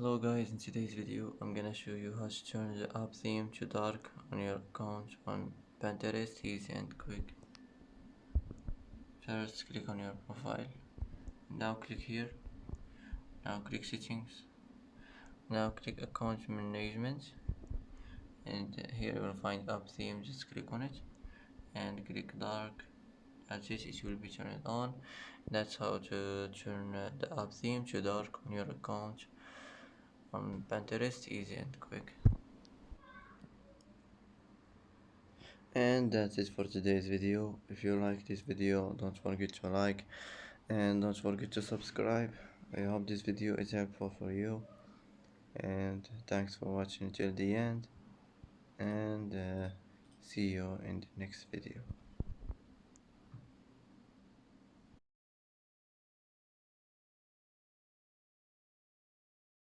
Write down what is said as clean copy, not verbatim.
Hello guys, in today's video I'm gonna show you how to turn the app theme to dark on your account on Pinterest. Easy and quick. First click on your profile. Now click here. Now click settings. Now click account management, and here you will find app theme. Just click on it and click dark. That's it will be turned on. That's how to turn the app theme to dark on your account on Pinterest. Easy and quick. And that's it for today's video. If you like this video, don't forget to like and don't forget to subscribe. I hope this video is helpful for you, and thanks for watching till the end, and see you in the next video.